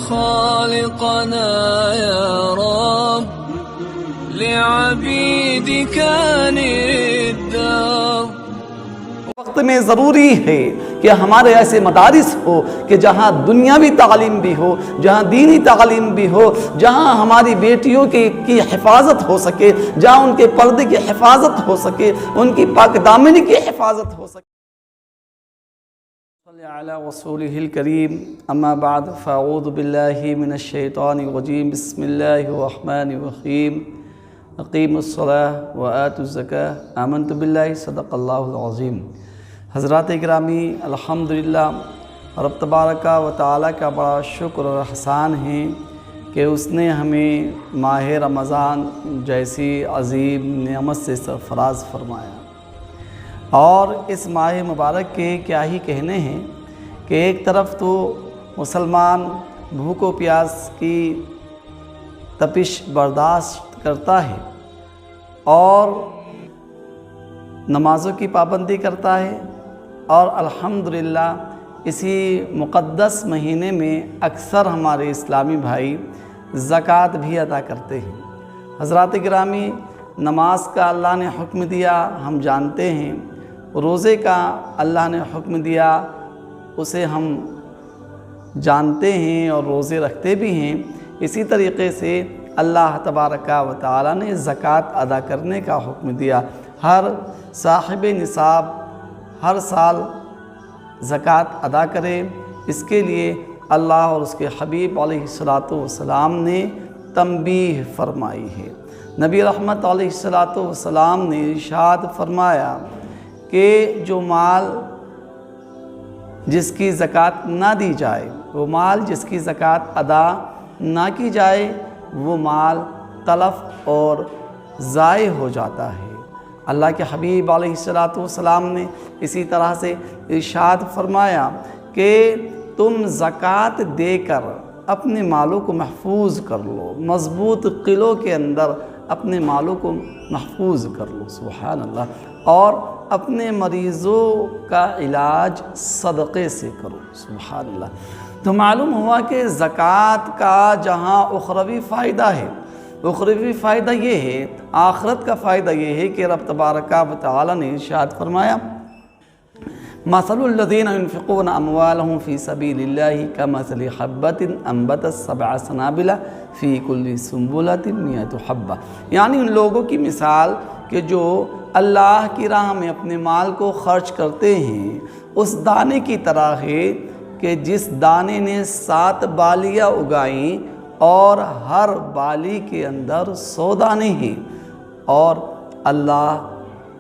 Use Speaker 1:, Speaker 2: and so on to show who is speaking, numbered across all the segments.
Speaker 1: خالقنا يا رب لعبيدك الدار.
Speaker 2: وقت میں ضروری ہے کہ ہمارے ایسے مدارس ہو کہ جہاں دنیاوی تعلیم بھی ہو، جہاں دینی تعلیم بھی ہو، جہاں ہماری بیٹیوں کی حفاظت ہو سکے، جہاں ان کے پردے کی حفاظت ہو سکے، ان کی پاک دامنی کی حفاظت ہو سکے. صلی علی رسولہ الکریم. اما بعد فاعوذ باللہ من الشیطان الرجیم. بسم اللہ الرحمن الرحیم. اقیموا الصلاۃ وآتوا الزکاۃ آمنت باللہ صدق اللہ العظیم. حضرات اکرامی، الحمدللہ رب تبارک و تعالیٰ کا بڑا شکر اور احسان ہے کہ اس نے ہمیں ماہ رمضان جیسی عظیم نعمت سے سرفراز فرمایا. اور اس ماہ مبارک کے کیا ہی کہنے ہیں کہ ایک طرف تو مسلمان بھوک و پیاس کی تپش برداشت کرتا ہے اور نمازوں کی پابندی کرتا ہے، اور الحمدللہ اسی مقدس مہینے میں اکثر ہمارے اسلامی بھائی زکوٰۃ بھی ادا کرتے ہیں. حضرات گرامی، نماز کا اللہ نے حکم دیا ہم جانتے ہیں، روزے کا اللہ نے حکم دیا اسے ہم جانتے ہیں اور روزے رکھتے بھی ہیں. اسی طریقے سے اللہ تبارک و تعالیٰ نے زکوٰۃ ادا کرنے کا حکم دیا. ہر صاحب نصاب ہر سال زکوٰۃ ادا کرے، اس کے لیے اللہ اور اس کے حبیب علیہ السلام نے تنبیہ فرمائی ہے. نبی رحمت علیہ السلام نے ارشاد فرمایا کہ جو مال جس کی زکوٰۃ نہ دی جائے، وہ مال جس کی زکوٰۃ ادا نہ کی جائے، وہ مال تلف اور ضائع ہو جاتا ہے. اللہ کے حبیب علیہ السلام نے اسی طرح سے ارشاد فرمایا کہ تم زکوٰۃ دے کر اپنے مالوں کو محفوظ کر لو، مضبوط قلعوں کے اندر اپنے مالوں کو محفوظ کر لو. سبحان اللہ. اور اپنے مریضوں کا علاج صدقے سے کرو. سبحان اللہ. تو معلوم ہوا کہ زکوٰۃ کا جہاں اخروی فائدہ ہے، اخروی فائدہ یہ ہے، آخرت کا فائدہ یہ ہے کہ رب تبارک و تعالیٰ نے ارشاد فرمایا مثل الذین ينفقون اموالهم فی سبیل اللہ کمثل حبۃ انبتت سبع سنابل فی کل سنبلۃ مئۃ حبۃ. یعنی ان لوگوں کی مثال کہ جو اللہ کی راہ میں اپنے مال کو خرچ کرتے ہیں اس دانے کی طرح ہے کہ جس دانے نے 7 بالیاں اگائیں اور ہر بالی کے اندر 100 دانے ہیں، اور اللہ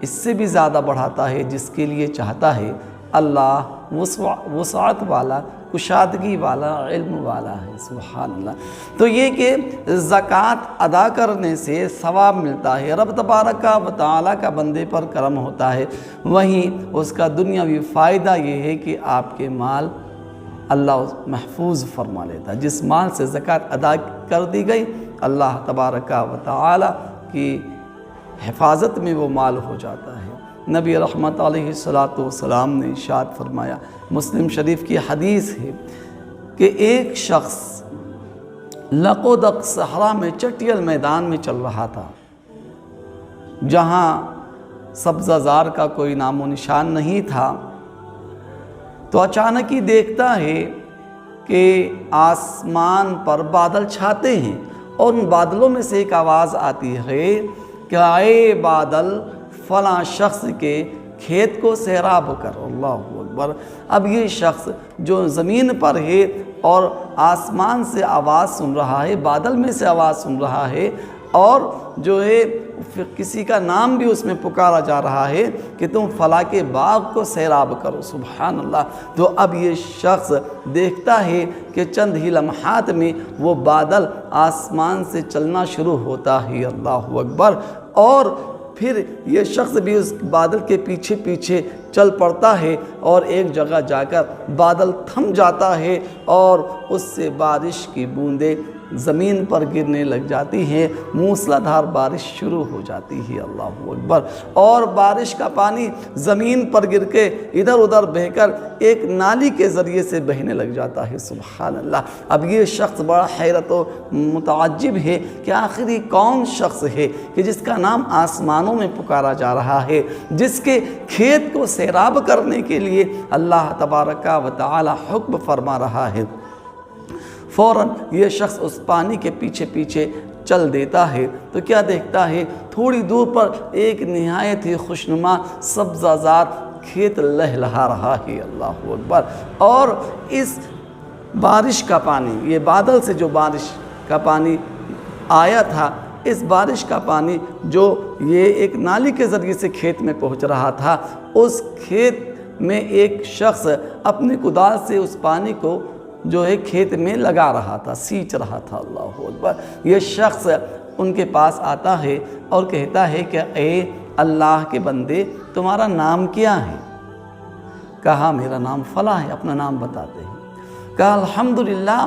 Speaker 2: اس سے بھی زیادہ بڑھاتا ہے جس کے لیے چاہتا ہے. اللہ وسعت والا، کشادگی والا، علم والا ہے. سبحان اللہ. تو یہ کہ زکوٰۃ ادا کرنے سے ثواب ملتا ہے، رب تبارک و تعالیٰ کا بندے پر کرم ہوتا ہے. وہیں اس کا دنیاوی فائدہ یہ ہے کہ آپ کے مال اللہ محفوظ فرما لیتا ہے. جس مال سے زکوٰۃ ادا کر دی گئی، اللہ تبارک و تعالیٰ کی حفاظت میں وہ مال ہو جاتا ہے. نبی رحمت علیہ السلام نے ارشاد فرمایا، مسلم شریف کی حدیث ہے کہ ایک شخص لق و دق صحرا میں چٹیل میدان میں چل رہا تھا، جہاں سبزہ زار کا کوئی نام و نشان نہیں تھا. تو اچانک ہی دیکھتا ہے کہ آسمان پر بادل چھاتے ہیں، اور ان بادلوں میں سے ایک آواز آتی ہے کہ اے بادل فلاں شخص کے کھیت کو سیراب کر. اللہ اکبر. اب یہ شخص جو زمین پر ہے اور آسمان سے آواز سن رہا ہے، بادل میں سے آواز سن رہا ہے، اور جو ہے کسی کا نام بھی اس میں پکارا جا رہا ہے کہ تم فلاں کے باغ کو سیراب کرو. سبحان اللہ. تو اب یہ شخص دیکھتا ہے کہ چند ہی لمحات میں وہ بادل آسمان سے چلنا شروع ہوتا ہے. اللہ اکبر. اور پھر یہ شخص بھی اس بادل کے پیچھے پیچھے چل پڑتا ہے اور ایک جگہ جا کر بادل تھم جاتا ہے اور اس سے بارش کی بوندیں زمین پر گرنے لگ جاتی ہیں، موسلا دھار بارش شروع ہو جاتی ہے، اللہ اکبر، اور بارش کا پانی زمین پر گر کے ادھر ادھر بہہ کر ایک نالی کے ذریعے سے بہنے لگ جاتا ہے، سبحان اللہ۔ اب یہ شخص بڑا حیرت و متعجب ہے کہ آخر یہ کون شخص ہے کہ جس کا نام آسمانوں میں پکارا جا رہا ہے، جس کے کھیت کو سیراب کرنے کے لیے اللہ تبارک و تعالی حکم فرما رہا ہے۔ فوراً یہ شخص اس پانی کے پیچھے پیچھے چل دیتا ہے تو کیا دیکھتا ہے، تھوڑی دور پر ایک نہایت ہی خوشنما سبزہ زار کھیت لہلہا رہا ہے، اللہ اکبر، اور اس بارش کا پانی، یہ بادل سے جو بارش کا پانی آیا تھا، اس بارش کا پانی جو یہ ایک نالی کے ذریعے سے کھیت میں پہنچ رہا تھا، اس کھیت میں ایک شخص اپنے کدال سے اس پانی کو جو ہے کھیت میں لگا رہا تھا، سینچ رہا تھا، اللہ اکبر۔ یہ شخص ان کے پاس آتا ہے اور کہتا ہے کہ اے اللہ کے بندے، تمہارا نام کیا ہے؟ کہا میرا نام فلاں ہے، اپنا نام بتاتے ہیں۔ کہا الحمدللہ،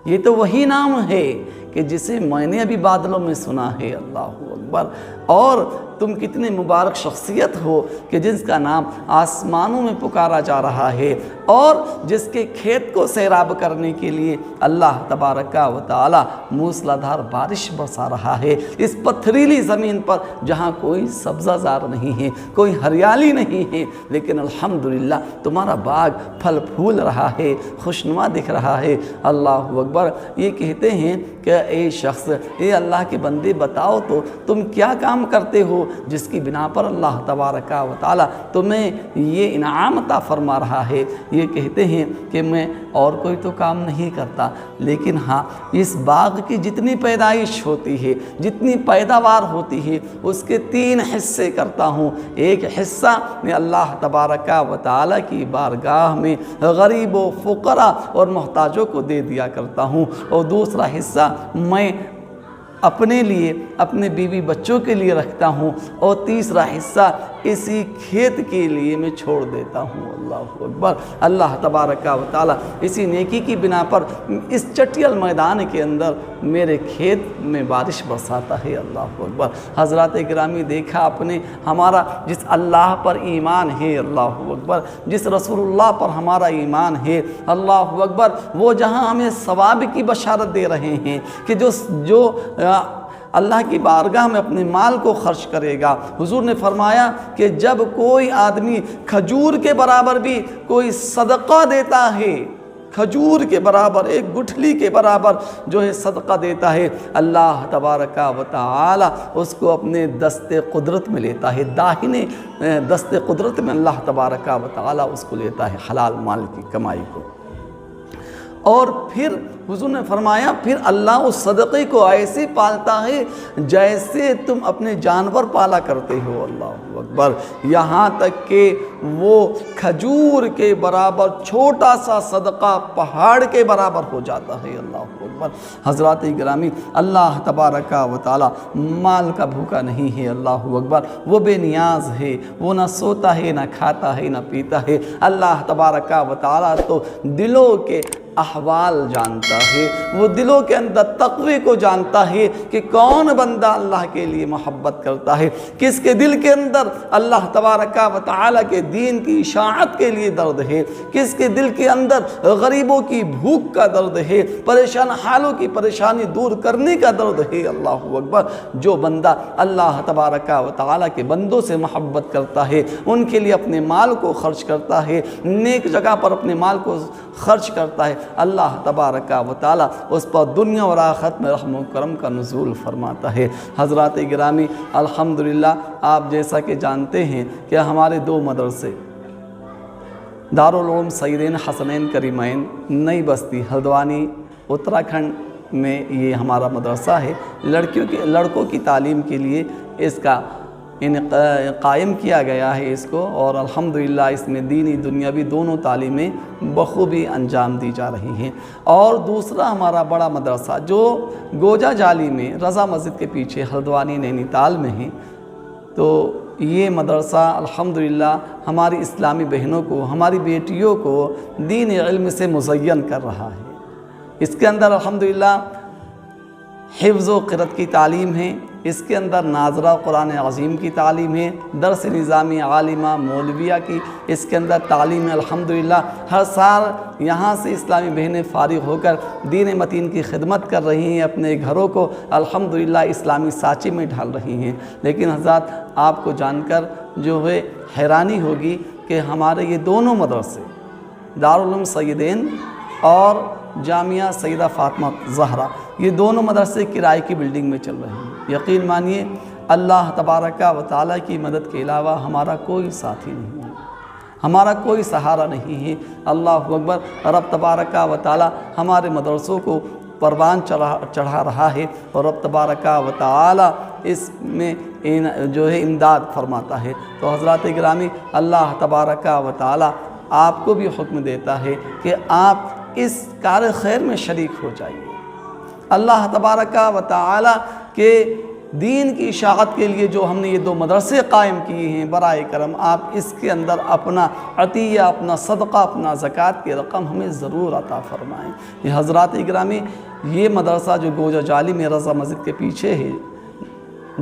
Speaker 2: یہ تو وہی نام ہے کہ جسے میں نے ابھی بادلوں میں سنا ہے، اللہ اکبر، اور تم کتنے مبارک شخصیت ہو کہ جس کا نام آسمانوں میں پکارا جا رہا ہے اور جس کے کھیت کو سیراب کرنے کے لیے اللہ تبارک و تعالی موسلا دھار بارش برسا رہا ہے، اس پتھریلی زمین پر جہاں کوئی سبزہ زار نہیں ہے، کوئی ہریالی نہیں ہے، لیکن الحمدللہ تمہارا باغ پھل پھول رہا ہے، خوشنما دکھ رہا ہے، اللہ اکبر۔ یہ کہتے ہیں کہ اے شخص، اے اللہ کے بندے، بتاؤ تو تم کیا کام کرتے ہو جس کی بنا پر اللہ تبارک و تعالی تمہیں یہ انعام عطا فرما رہا ہے؟ یہ کہتے ہیں کہ میں اور کوئی تو کام نہیں کرتا، لیکن ہاں اس باغ کی جتنی پیدائش ہوتی ہے، جتنی پیداوار ہوتی ہے، اس کے 3 حصے کرتا ہوں۔ ایک حصہ میں اللہ تبارک و تعالی کی بارگاہ میں غریب و فقراء اور محتاجوں کو دے دیا کرتا ہوں، اور دوسرا حصہ میں اپنے لیے، اپنے بیوی بچوں کے لیے رکھتا ہوں، اور تیسرا حصہ اسی کھیت کے لیے میں چھوڑ دیتا ہوں، اللہ اکبر۔ اللہ تبارک و تعالی اسی نیکی کی بنا پر اس چٹیل میدان کے اندر میرے کھیت میں بارش برساتا ہے، اللہ اکبر۔ حضرات گرامی، دیکھا آپ نے ہمارا جس اللہ پر ایمان ہے، اللہ اکبر، جس رسول اللہ پر ہمارا ایمان ہے، اللہ اکبر، وہ جہاں ہمیں ثواب کی بشارت دے رہے ہیں کہ جو اللہ کی بارگاہ میں اپنے مال کو خرچ کرے گا، حضور نے فرمایا کہ جب کوئی آدمی کھجور کے برابر بھی کوئی صدقہ دیتا ہے، کھجور کے برابر، ایک گٹھلی کے برابر جو ہے صدقہ دیتا ہے، اللہ تبارک و تعالی اس کو اپنے دست قدرت میں لیتا ہے، داہنے دست قدرت میں اللہ تبارک و تعالی اس کو لیتا ہے، حلال مال کی کمائی کو۔ اور پھر حضور نے فرمایا پھر اللہ اس صدقے کو ایسے پالتا ہے جیسے تم اپنے جانور پالا کرتے ہو، اللہ اکبر، یہاں تک کہ وہ کھجور کے برابر چھوٹا سا صدقہ پہاڑ کے برابر ہو جاتا ہے، اللہ اکبر۔ حضرات گرامی، اللہ تبارک و تعالی مال کا بھوکا نہیں ہے، اللہ اکبر، وہ بے نیاز ہے، وہ نہ سوتا ہے، نہ کھاتا ہے، نہ پیتا ہے۔ اللہ تبارک و تعالی تو دلوں کے احوال جانتا ہے، وہ دلوں کے اندر تقوی کو جانتا ہے کہ کون بندہ اللہ کے لیے محبت کرتا ہے، کس کے دل کے اندر اللہ تبارک و تعالی کے دین کی اشاعت کے لیے درد ہے، کس کے دل کے اندر غریبوں کی بھوک کا درد ہے، پریشان حالوں کی پریشانی دور کرنے کا درد ہے، اللہ اکبر۔ جو بندہ اللہ تبارک و تعالی کے بندوں سے محبت کرتا ہے، ان کے لیے اپنے مال کو خرچ کرتا ہے، نیک جگہ پر اپنے مال کو خرچ کرتا ہے، اللہ تبارک و تعالی اس پر دنیا اور آخرت میں رحم و کرم کا نزول فرماتا ہے۔ حضرات گرامی، الحمدللہ آپ جیسا کہ جانتے ہیں کہ ہمارے 2 مدرسے دارالعلوم سیدین حسنین کریمین نئی بستی ہلدوانی اتراکھنڈ میں یہ ہمارا مدرسہ ہے، لڑکوں کی تعلیم کے لیے اس کا قائم کیا گیا ہے اس کو، اور الحمدللہ اس میں دینی دنیاوی دونوں تعلیمیں بخوبی انجام دی جا رہی ہیں۔ اور دوسرا ہمارا بڑا مدرسہ جو گوجا جالی میں رضا مسجد کے پیچھے ہلدوانی نینی تال میں ہے، تو یہ مدرسہ الحمدللہ ہماری اسلامی بہنوں کو، ہماری بیٹیوں کو دین علم سے مزین کر رہا ہے۔ اس کے اندر الحمدللہ حفظ و قرأت کی تعلیم ہے، اس کے اندر ناظرہ قرآن عظیم کی تعلیم ہے، درس نظامی عالمہ مولویہ کی اس کے اندر تعلیم ہے۔ الحمدللہ ہر سال یہاں سے اسلامی بہنیں فارغ ہو کر دین متین کی خدمت کر رہی ہیں، اپنے گھروں کو الحمدللہ اسلامی سانچے میں ڈھال رہی ہیں۔ لیکن حضرات آپ کو جان کر جو ہے حیرانی ہوگی کہ ہمارے یہ دونوں مدرسے دارالعلوم سیدین اور جامعہ سیدہ فاطمہ زہرا، یہ دونوں مدرسے کرائے کی بلڈنگ میں چل رہے ہیں۔ یقین مانیے اللہ تبارک و تعالیٰ کی مدد کے علاوہ ہمارا کوئی ساتھی نہیں ہے، ہمارا کوئی سہارا نہیں ہے۔ اللہ اکبر، رب تبارک و تعالیٰ ہمارے مدرسوں کو پروان چڑھا رہا ہے، اور رب تبارک و تعالیٰ اس میں جو ہے امداد فرماتا ہے۔ تو حضرات گرامی، اللہ تبارک و تعالیٰ آپ کو بھی حکم دیتا ہے کہ آپ اس کار خیر میں شریک ہو جائیے۔ اللہ تبارک و تعالیٰ کے دین کی اشاعت کے لیے جو ہم نے یہ دو مدرسے قائم کیے ہیں، برائے کرم آپ اس کے اندر اپنا عطیہ، اپنا صدقہ، اپنا زکوٰۃ کی رقم ہمیں ضرور عطا فرمائیں۔ یہ حضرات گرامی، یہ مدرسہ جو گوجہ جالی میں رضا مسجد کے پیچھے ہے،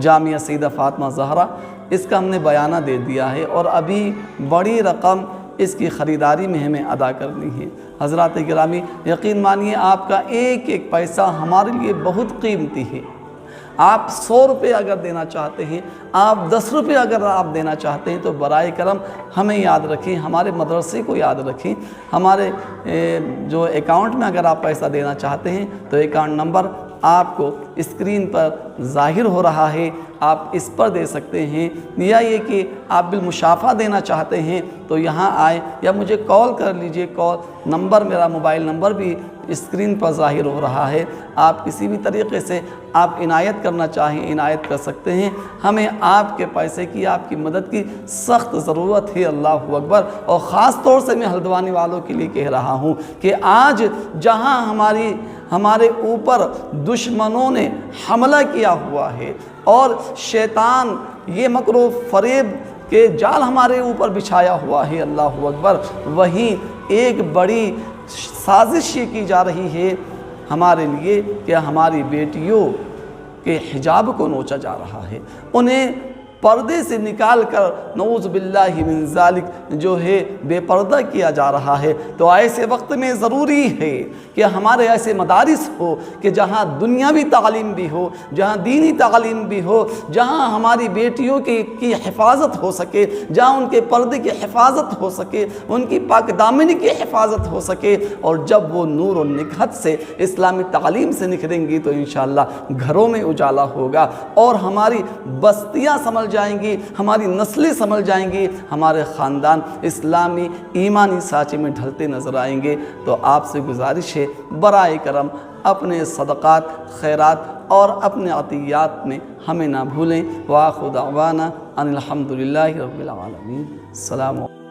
Speaker 2: جامعہ سیدہ فاطمہ زہرا، اس کا ہم نے بیانہ دے دیا ہے، اور ابھی بڑی رقم اس کی خریداری میں ہمیں ادا کرنی ہے۔ حضرات گرامی، یقین مانیے آپ کا ایک ایک پیسہ ہمارے لیے بہت قیمتی ہے۔ آپ 100 روپے اگر دینا چاہتے ہیں، آپ 10 روپے اگر آپ دینا چاہتے ہیں، تو برائے کرم ہمیں یاد رکھیں، ہمارے مدرسے کو یاد رکھیں۔ ہمارے جو اکاؤنٹ میں اگر آپ پیسہ دینا چاہتے ہیں تو اکاؤنٹ نمبر آپ کو اسکرین پر ظاہر ہو رہا ہے، آپ اس پر دے سکتے ہیں، یا یہ کہ آپ بالمشافہ دینا چاہتے ہیں تو یہاں آئیں یا مجھے کال کر لیجئے۔ کال نمبر، میرا موبائل نمبر بھی اسکرین پر ظاہر ہو رہا ہے، آپ کسی بھی طریقے سے آپ عنایت کرنا چاہیں عنایت کر سکتے ہیں۔ ہمیں آپ کے پیسے کی، آپ کی مدد کی سخت ضرورت ہے۔ اللہ اکبر۔ اور خاص طور سے میں ہلدوانی والوں کے لیے کہہ رہا ہوں کہ آج جہاں ہمارے اوپر دشمنوں نے حملہ کیا ہوا ہے اور شیطان یہ مکر و فریب کے جال ہمارے اوپر بچھایا ہوا ہے، اللہ اکبر، وہیں ایک بڑی سازش یہ کی جا رہی ہے ہمارے لیے کہ ہماری بیٹیوں کے حجاب کو نوچا جا رہا ہے، انہیں پردے سے نکال کر نعوذ باللہ من ذالک جو ہے بے پردہ کیا جا رہا ہے۔ تو ایسے وقت میں ضروری ہے کہ ہمارے ایسے مدارس ہو کہ جہاں دنیاوی تعلیم بھی ہو، جہاں دینی تعلیم بھی ہو، جہاں ہماری بیٹیوں کی حفاظت ہو سکے، جہاں ان کے پردے کی حفاظت ہو سکے، ان کی پاک دامنی کی حفاظت ہو سکے۔ اور جب وہ نور و نکہت سے اسلامی تعلیم سے نکھریں گی تو انشاءاللہ گھروں میں اجالا ہوگا، اور ہماری بستیاں سمجھ جائیں گی، ہماری نسلیں سمجھ جائیں گی، ہمارے خاندان اسلامی ایمانی سانچے میں ڈھلتے نظر آئیں گے۔ تو آپ سے گزارش ہے، برائے کرم اپنے صدقات، خیرات اور اپنے عطیات میں ہمیں نہ بھولیں۔ وآخر دعوانا ان الحمدللہ رب العالمین۔ السلام علیکم۔